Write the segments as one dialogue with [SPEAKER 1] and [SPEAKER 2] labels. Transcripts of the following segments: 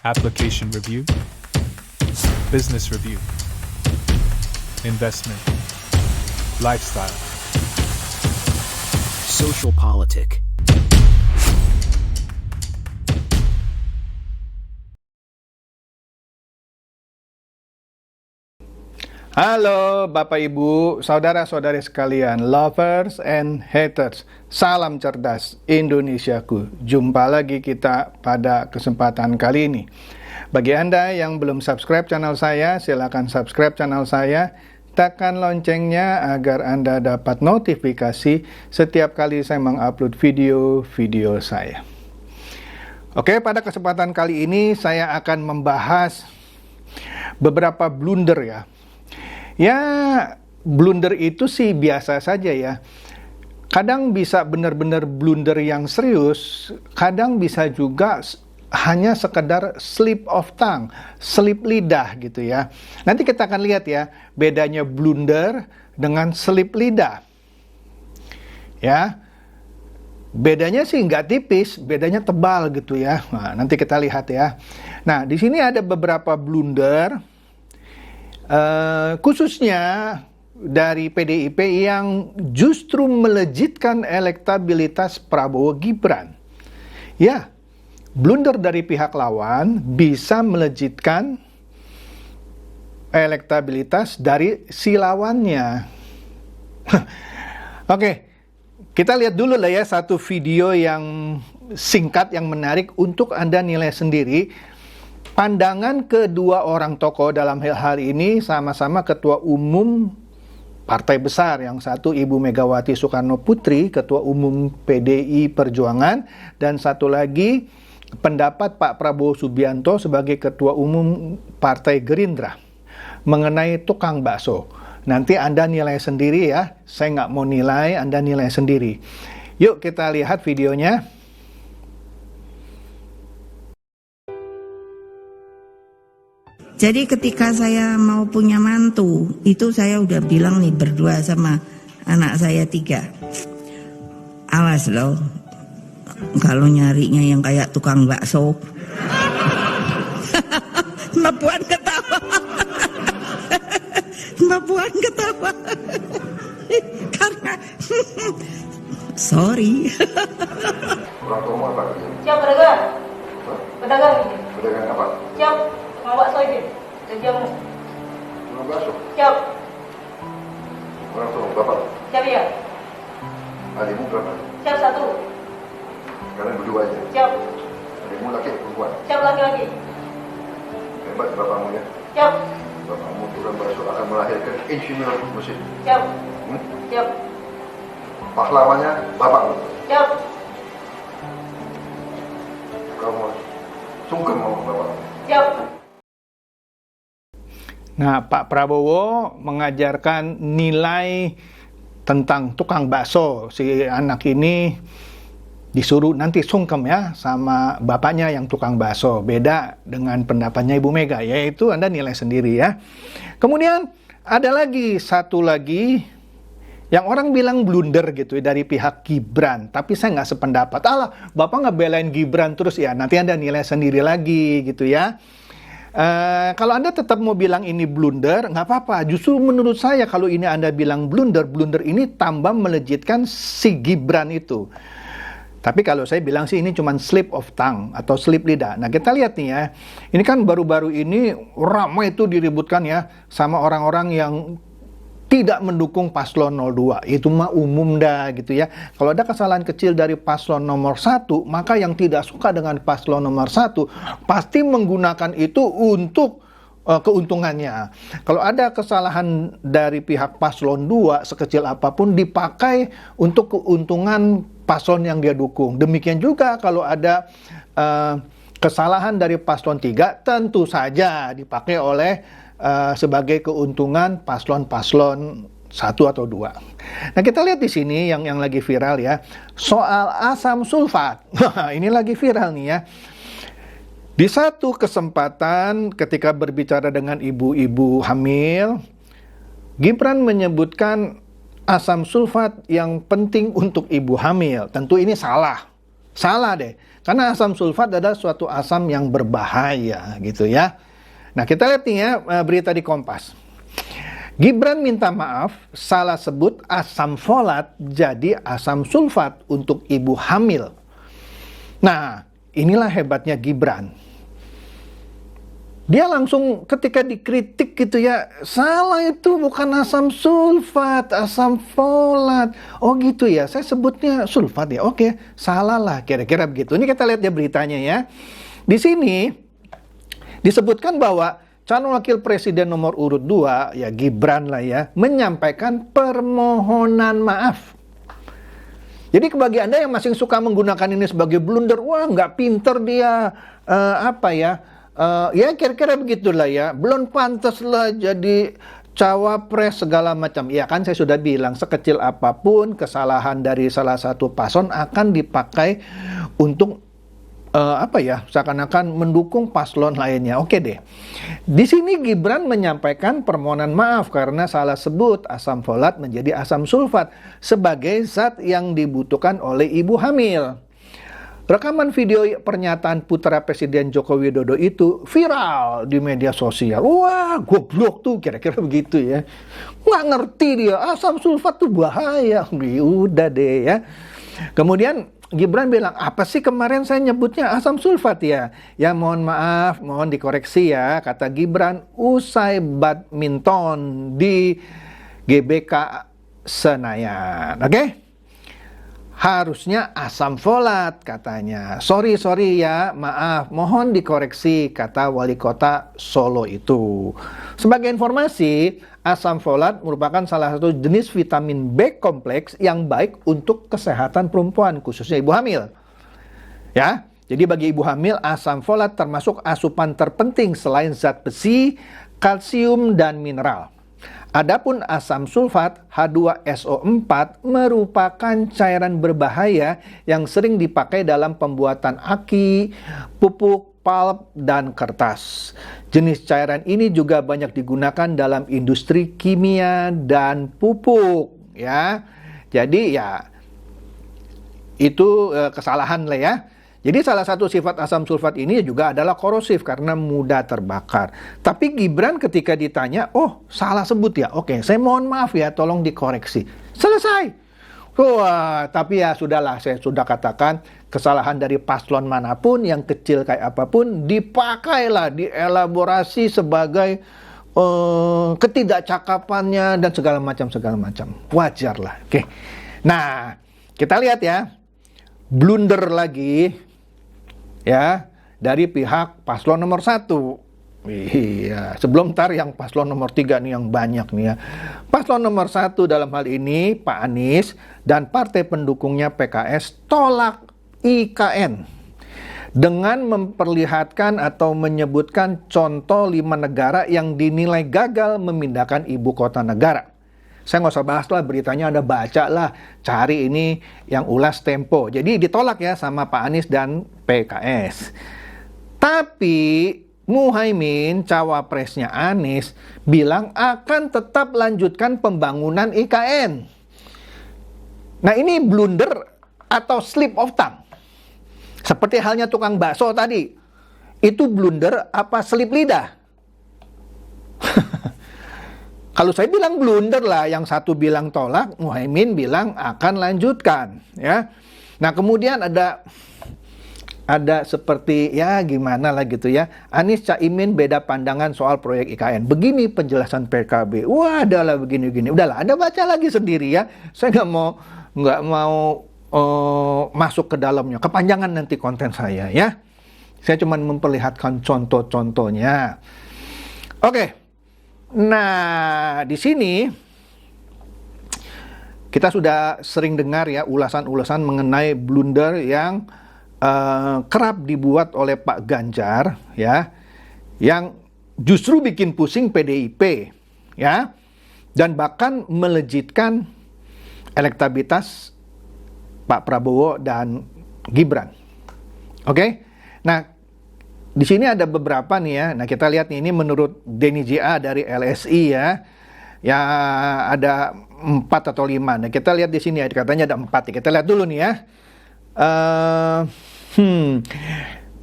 [SPEAKER 1] application review, business review, investment, lifestyle,
[SPEAKER 2] social politic.
[SPEAKER 3] Halo Bapak Ibu, saudara-saudari sekalian, lovers and haters. Salam cerdas Indonesiaku. Jumpa lagi kita pada kesempatan kali ini. Bagi Anda yang belum subscribe channel saya, silakan subscribe channel saya. Tekan loncengnya agar Anda dapat notifikasi setiap kali saya mengupload video-video saya. Oke, pada kesempatan kali ini saya akan membahas beberapa blunder ya. Ya, blunder itu sih biasa saja ya. Kadang bisa benar-benar blunder yang serius, kadang bisa juga hanya sekedar slip of tongue, slip lidah gitu ya. Nanti kita akan lihat ya, bedanya blunder dengan slip lidah. Ya, bedanya sih nggak tipis, bedanya tebal gitu ya. Nah, nanti kita lihat ya. Nah, di sini ada beberapa blunder. Khususnya dari PDIP yang justru melejitkan elektabilitas Prabowo Gibran. Ya, blunder dari pihak lawan bisa melejitkan elektabilitas dari si lawannya. Oke, kita lihat dulu lah ya satu video yang singkat yang menarik untuk Anda nilai sendiri. Pandangan kedua orang tokoh dalam hal ini sama-sama ketua umum partai besar. Yang satu Ibu Megawati Soekarno Putri, ketua umum PDI Perjuangan, dan satu lagi pendapat Pak Prabowo Subianto sebagai ketua umum Partai Gerindra mengenai tukang bakso. Nanti Anda nilai sendiri ya, saya nggak mau nilai, Anda nilai sendiri. Yuk kita lihat videonya.
[SPEAKER 4] Jadi ketika saya mau punya mantu, itu saya udah bilang nih berdua sama anak saya 3. Awas loh, kalau nyarinya yang kayak tukang bakso. Mbak Puan ketawa. Mbak Puan ketawa. Karena sorry.
[SPEAKER 5] Orang tua mau apa?
[SPEAKER 6] Siap pedagang? Pedagang ini?
[SPEAKER 5] Pedagang apa?
[SPEAKER 6] Siap, mau bakso ini? Dan jamu?
[SPEAKER 5] Orang bakso?
[SPEAKER 6] Siap.
[SPEAKER 5] Orang tua bapak?
[SPEAKER 6] Siap ya?
[SPEAKER 5] Adikmu berapa?
[SPEAKER 6] Siap 1.
[SPEAKER 5] Kalian berdua aja?
[SPEAKER 6] Siap.
[SPEAKER 5] Adikmu laki atau perempuan?
[SPEAKER 6] Siap laki-laki.
[SPEAKER 5] Hebat bapakmu ya?
[SPEAKER 6] Siap.
[SPEAKER 5] Bapakmu tukang bakso akan melahirkan insinyur mesin.
[SPEAKER 6] Siap. Siap.
[SPEAKER 5] Pahlawannya bapakmu.
[SPEAKER 6] Siap.
[SPEAKER 5] Kamu sungkem sama bapakmu.
[SPEAKER 6] Siap.
[SPEAKER 3] Nah, Pak Prabowo mengajarkan nilai tentang tukang bakso. Si anak ini disuruh nanti sungkem ya sama bapaknya yang tukang bakso. Beda dengan pendapatnya Ibu Mega, yaitu Anda nilai sendiri ya. Kemudian ada lagi, satu lagi yang orang bilang blunder gitu ya, dari pihak Gibran. Tapi saya nggak sependapat. Alah, Bapak nggak belain Gibran terus ya, nanti Anda nilai sendiri lagi gitu ya. Kalau Anda tetap mau bilang ini blunder, nggak apa-apa. Justru menurut saya kalau ini Anda bilang blunder, blunder ini tambah melejitkan si Gibran itu. Tapi kalau saya bilang sih ini cuma slip of tongue atau slip lidah. Nah kita lihat nih ya, ini kan baru-baru ini ramai itu diributkan ya sama orang-orang yang tidak mendukung paslon 02. Itu mah umum dah gitu ya. Kalau ada kesalahan kecil dari paslon nomor 1, maka yang tidak suka dengan paslon nomor 1 pasti menggunakan itu untuk keuntungannya. Kalau ada kesalahan dari pihak paslon 2 sekecil apapun dipakai untuk keuntungan paslon yang dia dukung. Demikian juga kalau ada kesalahan dari paslon 3 tentu saja dipakai oleh sebagai keuntungan paslon-paslon 1 atau 2. Nah kita lihat di sini yang lagi viral ya, soal asam sulfat. Ini lagi viral nih ya. Di satu kesempatan ketika berbicara dengan ibu-ibu hamil, Gibran menyebutkan asam sulfat yang penting untuk ibu hamil. Tentu ini salah. Salah deh. Karena asam sulfat adalah suatu asam yang berbahaya gitu ya. Nah, kita lihat nih ya berita di Kompas. Gibran minta maaf salah sebut asam folat jadi asam sulfat untuk ibu hamil. Nah, inilah hebatnya Gibran. Dia langsung ketika dikritik gitu ya, salah itu bukan asam sulfat, asam folat. Oh gitu ya, saya sebutnya sulfat ya. Oke, salah lah kira-kira begitu. Ini kita lihat ya beritanya ya. Di sini disebutkan bahwa calon wakil presiden nomor urut 2, ya Gibran lah ya, menyampaikan permohonan maaf. Jadi bagi Anda yang masih suka menggunakan ini sebagai blunder, wah nggak pinter dia, ya kira-kira begitulah ya, belum pantas lah jadi cawapres segala macam. Ya kan saya sudah bilang, sekecil apapun kesalahan dari salah satu paslon akan dipakai untuk seakan-akan mendukung paslon lainnya. Oke deh. Di sini Gibran menyampaikan permohonan maaf karena salah sebut asam folat menjadi asam sulfat sebagai zat yang dibutuhkan oleh ibu hamil. Rekaman video pernyataan putra Presiden Joko Widodo itu viral di media sosial. Wah, goblok tuh, kira-kira begitu ya. Nggak ngerti dia, asam sulfat tuh bahaya. Udah deh ya. Kemudian Gibran bilang, apa sih kemarin saya nyebutnya asam sulfat ya? Ya mohon maaf, mohon dikoreksi ya, kata Gibran usai badminton di GBK Senayan. Oke? Harusnya asam folat katanya. Sorry ya, maaf, mohon dikoreksi, kata wali kota Solo itu. Sebagai informasi, asam folat merupakan salah satu jenis vitamin B kompleks yang baik untuk kesehatan perempuan, khususnya ibu hamil. Ya, jadi bagi ibu hamil, asam folat termasuk asupan terpenting selain zat besi, kalsium, dan mineral. Adapun asam sulfat H2SO4 merupakan cairan berbahaya yang sering dipakai dalam pembuatan aki, pupuk, pulp, dan kertas. Jenis cairan ini juga banyak digunakan dalam industri kimia dan pupuk, ya. Jadi ya itu kesalahan lah ya. Jadi salah satu sifat asam sulfat ini juga adalah korosif karena mudah terbakar. Tapi Gibran ketika ditanya, oh salah sebut ya, oke saya mohon maaf ya, tolong dikoreksi. Selesai. Wah, tapi ya sudahlah, saya sudah katakan kesalahan dari paslon manapun yang kecil kayak apapun dipakailah, dielaborasi sebagai ketidakcakapannya dan segala macam. Wajar lah. Oke. Nah, kita lihat ya. Blunder lagi ya dari pihak paslon nomor 1. Iya, sebelum yang paslon nomor 3 nih yang banyak nih ya. Paslon nomor 1 dalam hal ini Pak Anies dan partai pendukungnya PKS tolak IKN dengan memperlihatkan atau menyebutkan contoh 5 negara yang dinilai gagal memindahkan ibu kota negara. Saya nggak usah bahas lah, beritanya Anda baca lah, cari ini yang ulas Tempo. Jadi ditolak ya sama Pak Anies dan PKS. Tapi Muhaimin, cawapresnya Anies, bilang akan tetap lanjutkan pembangunan IKN. Nah ini blunder atau slip of tongue. Seperti halnya tukang bakso tadi. Itu blunder apa slip lidah? Kalau saya bilang blunder lah, yang satu bilang tolak, Muhaimin bilang akan lanjutkan, ya. Nah kemudian ada seperti ya gimana lah gitu ya. Anies Caimin beda pandangan soal proyek IKN. Begini penjelasan PKB. Wah, adalah begini. Udahlah, Anda baca lagi sendiri ya. Saya nggak mau masuk ke dalamnya. Kepanjangan nanti konten saya ya. Saya cuma memperlihatkan contoh-contohnya. Oke. Nah, di sini kita sudah sering dengar ya ulasan-ulasan mengenai blunder yang kerap dibuat oleh Pak Ganjar ya, yang justru bikin pusing PDIP ya, dan bahkan melejitkan elektabilitas Pak Prabowo dan Gibran. Oke? Nah, di sini ada beberapa nih ya. Nah, kita lihat nih, ini menurut Denny JA dari LSI ya. Ya ada 4 atau 5. Nah, kita lihat di sini ya, katanya ada 4. Kita lihat dulu nih ya.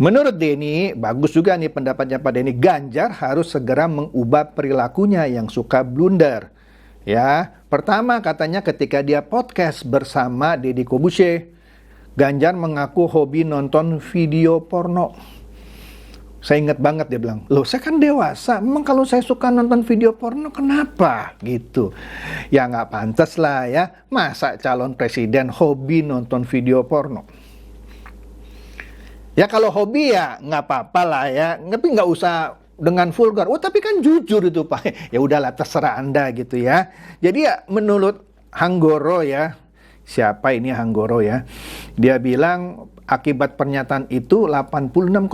[SPEAKER 3] Menurut Denny, bagus juga nih pendapatnya Pak Denny, Ganjar harus segera mengubah perilakunya yang suka blunder. Ya, pertama katanya ketika dia podcast bersama Deddy Corbuzier, Ganjar mengaku hobi nonton video porno. Saya ingat banget dia bilang, loh saya kan dewasa, memang kalau saya suka nonton video porno kenapa? Gitu. Ya nggak pantas lah ya, masa calon presiden hobi nonton video porno? Ya kalau hobi ya nggak apa-apa lah ya, tapi nggak usah dengan vulgar. Oh tapi kan jujur itu Pak. Ya udahlah terserah Anda gitu ya. Jadi ya menurut Hanggoro ya, siapa ini Hanggoro ya, dia bilang akibat pernyataan itu 86,1%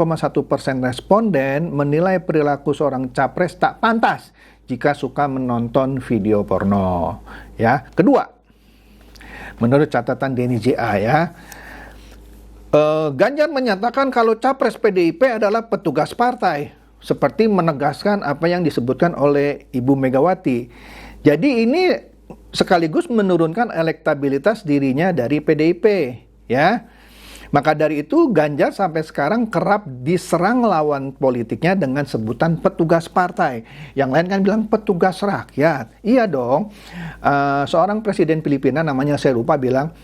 [SPEAKER 3] responden menilai perilaku seorang capres tak pantas jika suka menonton video porno. Ya, kedua, menurut catatan Denny JA ya, Ganjar menyatakan kalau capres PDIP adalah petugas partai, seperti menegaskan apa yang disebutkan oleh Ibu Megawati. Jadi ini sekaligus menurunkan elektabilitas dirinya dari PDIP, ya. Maka dari itu Ganjar sampai sekarang kerap diserang lawan politiknya dengan sebutan petugas partai. Yang lain kan bilang petugas rakyat. Iya dong. Seorang presiden Filipina namanya saya lupa bilang,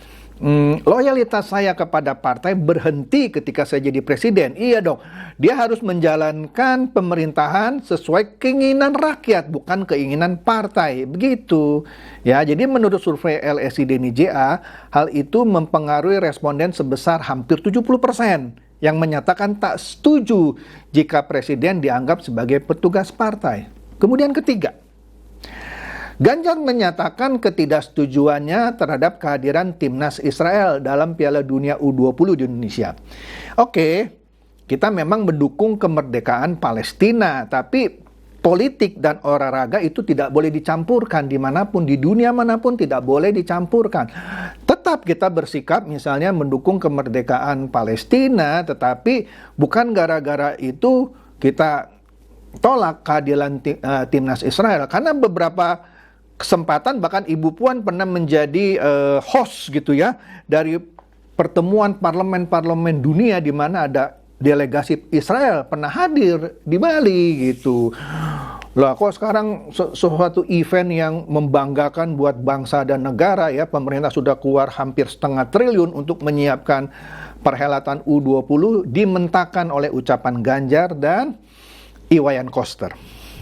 [SPEAKER 3] loyalitas saya kepada partai berhenti ketika saya jadi presiden. Iya dong. Dia harus menjalankan pemerintahan sesuai keinginan rakyat, bukan keinginan partai. Begitu. Ya, jadi menurut survei LSI Denny JA, hal itu mempengaruhi responden sebesar hampir 70% yang menyatakan tak setuju jika presiden dianggap sebagai petugas partai. Kemudian ketiga, Ganjar menyatakan ketidaksetujuannya terhadap kehadiran timnas Israel dalam Piala Dunia U20 di Indonesia. Oke, kita memang mendukung kemerdekaan Palestina, tapi politik dan olahraga itu tidak boleh dicampurkan dimanapun, di dunia manapun tidak boleh dicampurkan. Tetap kita bersikap misalnya mendukung kemerdekaan Palestina, tetapi bukan gara-gara itu kita tolak kehadiran timnas Israel. Karena beberapa kesempatan bahkan Ibu Puan pernah menjadi host gitu ya dari pertemuan parlemen-parlemen dunia di mana ada delegasi Israel pernah hadir di Bali gitu. Lah kok sekarang suatu event yang membanggakan buat bangsa dan negara ya, pemerintah sudah keluar hampir 0,5 triliun untuk menyiapkan perhelatan U20 dimentakan oleh ucapan Ganjar dan Iwayan Koster.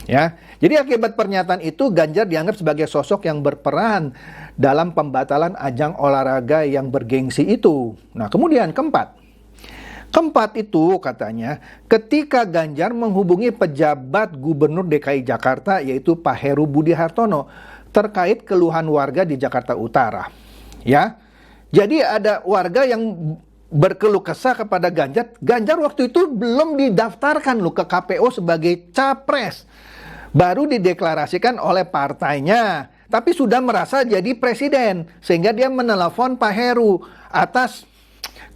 [SPEAKER 3] Ya, jadi akibat pernyataan itu Ganjar dianggap sebagai sosok yang berperan dalam pembatalan ajang olahraga yang bergengsi itu. Nah, kemudian keempat itu katanya ketika Ganjar menghubungi pejabat Gubernur DKI Jakarta yaitu Pak Heru Budi Hartono terkait keluhan warga di Jakarta Utara. Ya, jadi ada warga yang berkeluh kesah kepada Ganjar. Ganjar waktu itu belum didaftarkan loh ke KPU sebagai capres. Baru dideklarasikan oleh partainya, tapi sudah merasa jadi presiden, sehingga dia menelepon Pak Heru atas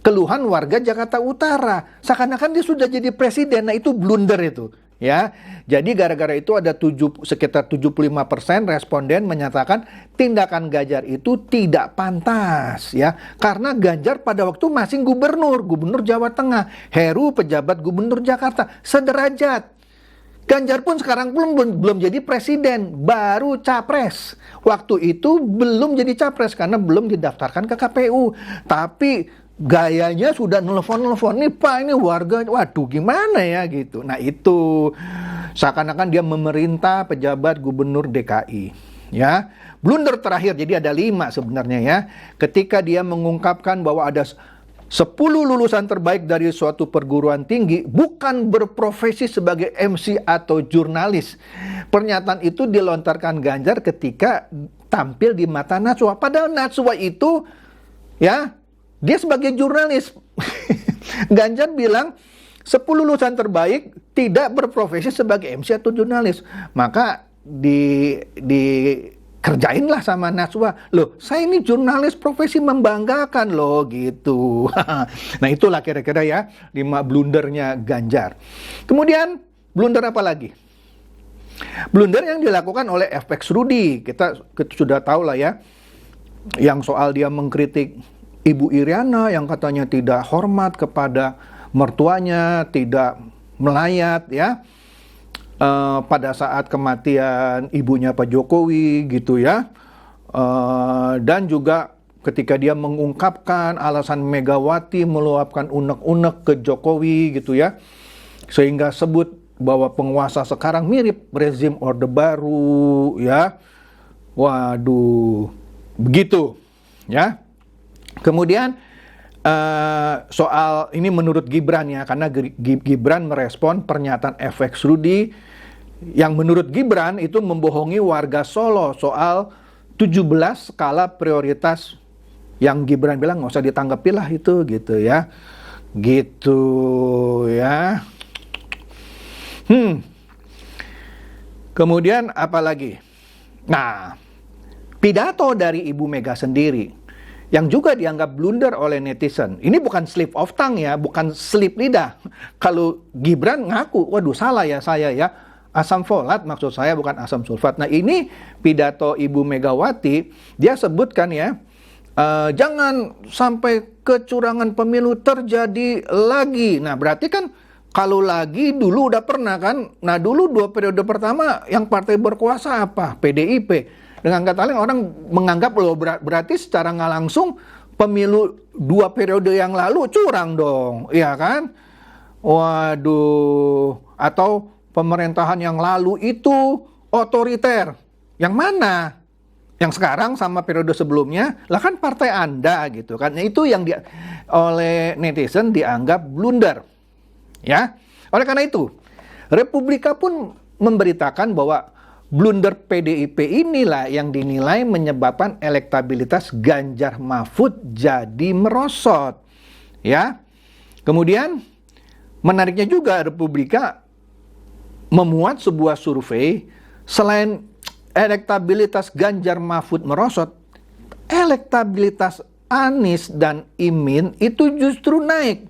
[SPEAKER 3] keluhan warga Jakarta Utara. Seakan-akan dia sudah jadi presiden. Nah itu blunder itu, ya. Jadi gara-gara itu ada sekitar 75% responden menyatakan tindakan Ganjar itu tidak pantas, ya. Karena Ganjar pada waktu masih gubernur Jawa Tengah, Heru pejabat gubernur Jakarta, sederajat. Ganjar pun sekarang belum jadi presiden, baru capres. Waktu itu belum jadi capres karena belum didaftarkan ke KPU. Tapi gayanya sudah nelfon-nelfon, nih Pak ini warga, waduh gimana ya gitu. Nah itu seakan-akan dia memerintah pejabat gubernur DKI. Ya, blunder terakhir, jadi ada 5 sebenarnya ya. Ketika dia mengungkapkan bahwa ada 10 lulusan terbaik dari suatu perguruan tinggi bukan berprofesi sebagai MC atau jurnalis. Pernyataan itu dilontarkan Ganjar ketika tampil di mata Najwa. Padahal Najwa itu ya, dia sebagai jurnalis. Ganjar bilang 10 lulusan terbaik tidak berprofesi sebagai MC atau jurnalis. Maka kerjainlah sama Najwa. Loh, saya ini jurnalis profesi membanggakan loh gitu. Nah itulah kira-kira ya 5 blundernya Ganjar. Kemudian blunder apa lagi? Blunder yang dilakukan oleh FX Rudy. Kita sudah tahu lah ya, yang soal dia mengkritik Ibu Iriana yang katanya tidak hormat kepada mertuanya, tidak melayat ya. Pada saat kematian ibunya Pak Jokowi gitu ya. Dan juga ketika dia mengungkapkan alasan Megawati meluapkan unek-unek ke Jokowi gitu ya. Sehingga sebut bahwa penguasa sekarang mirip rezim Orde Baru ya. Waduh, begitu ya. Kemudian soal ini menurut Gibran ya, karena Gibran merespon pernyataan FX Rudi yang menurut Gibran itu membohongi warga Solo soal 17 skala prioritas yang Gibran bilang nggak usah ditanggapi lah itu gitu ya. Gitu ya. Kemudian apa lagi? Nah, pidato dari Ibu Mega sendiri yang juga dianggap blunder oleh netizen. Ini bukan slip of tongue ya, bukan slip lidah. Kalau Gibran ngaku, waduh salah ya saya ya. Asam folat maksud saya bukan asam sulfat. Nah ini pidato Ibu Megawati, dia sebutkan ya, jangan sampai kecurangan pemilu terjadi lagi. Nah berarti kan kalau lagi dulu udah pernah kan. Nah dulu 2 periode pertama yang partai berkuasa apa? PDIP. Dengan kata lain orang menganggap loh berarti secara nggak langsung pemilu 2 periode yang lalu curang dong. Iya kan? Waduh. Atau pemerintahan yang lalu itu otoriter. Yang mana? Yang sekarang sama periode sebelumnya, lah kan partai Anda gitu kan. Nah, itu yang oleh netizen dianggap blunder. Ya. Oleh karena itu, Republika pun memberitakan bahwa blunder PDIP inilah yang dinilai menyebabkan elektabilitas Ganjar Mahfud jadi merosot. Ya. Kemudian menariknya juga Republika memuat sebuah survei, selain elektabilitas Ganjar Mahfud merosot, elektabilitas Anies dan Imin itu justru naik.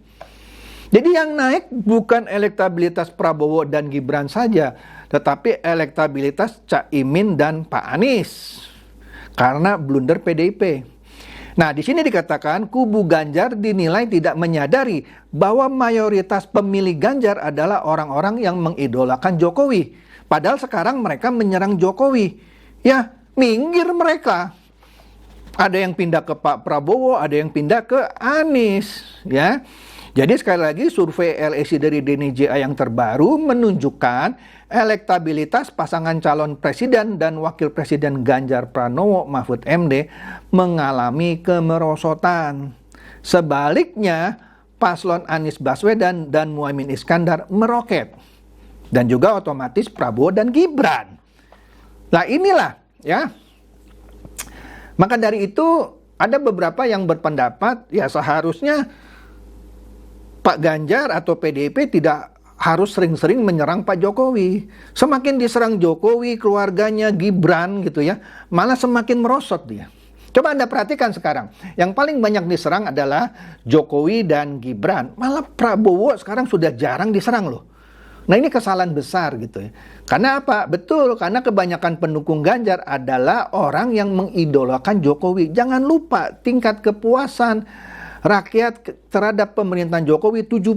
[SPEAKER 3] Jadi yang naik bukan elektabilitas Prabowo dan Gibran saja, tetapi elektabilitas Cak Imin dan Pak Anies. Karena blunder PDIP. Nah, di sini dikatakan kubu Ganjar dinilai tidak menyadari bahwa mayoritas pemilih Ganjar adalah orang-orang yang mengidolakan Jokowi. Padahal sekarang mereka menyerang Jokowi. Ya, minggir mereka. Ada yang pindah ke Pak Prabowo, ada yang pindah ke Anies, ya. Jadi sekali lagi survei LSI dari DNJA yang terbaru menunjukkan elektabilitas pasangan calon presiden dan wakil presiden Ganjar Pranowo Mahfud MD mengalami kemerosotan. Sebaliknya, paslon Anies Baswedan dan Muhaimin Iskandar meroket. Dan juga otomatis Prabowo dan Gibran. Nah inilah ya. Maka dari itu ada beberapa yang berpendapat ya seharusnya Pak Ganjar atau PDIP tidak harus sering-sering menyerang Pak Jokowi. Semakin diserang Jokowi, keluarganya, Gibran gitu ya, malah semakin merosot dia. Coba Anda perhatikan sekarang, yang paling banyak diserang adalah Jokowi dan Gibran. Malah Prabowo sekarang sudah jarang diserang loh. Nah ini kesalahan besar gitu ya. Karena apa? Betul, karena kebanyakan pendukung Ganjar adalah orang yang mengidolakan Jokowi. Jangan lupa tingkat kepuasan rakyat terhadap pemerintahan Jokowi 70%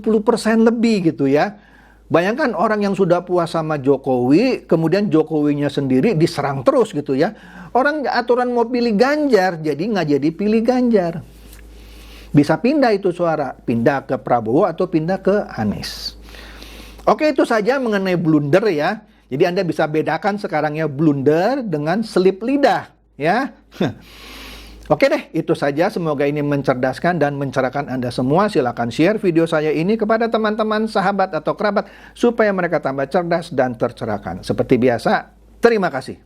[SPEAKER 3] lebih gitu ya. Bayangkan orang yang sudah puas sama Jokowi, kemudian Jokowinya sendiri diserang terus gitu ya. Orang aturan mau pilih Ganjar, jadi nggak jadi pilih Ganjar. Bisa pindah itu suara, pindah ke Prabowo atau pindah ke Anies. Oke, itu saja mengenai blunder ya. Jadi Anda bisa bedakan sekarang ya blunder dengan selip lidah ya. Oke deh, itu saja. Semoga ini mencerdaskan dan mencerahkan Anda semua. Silakan share video saya ini kepada teman-teman, sahabat, atau kerabat supaya mereka tambah cerdas dan tercerahkan. Seperti biasa, terima kasih.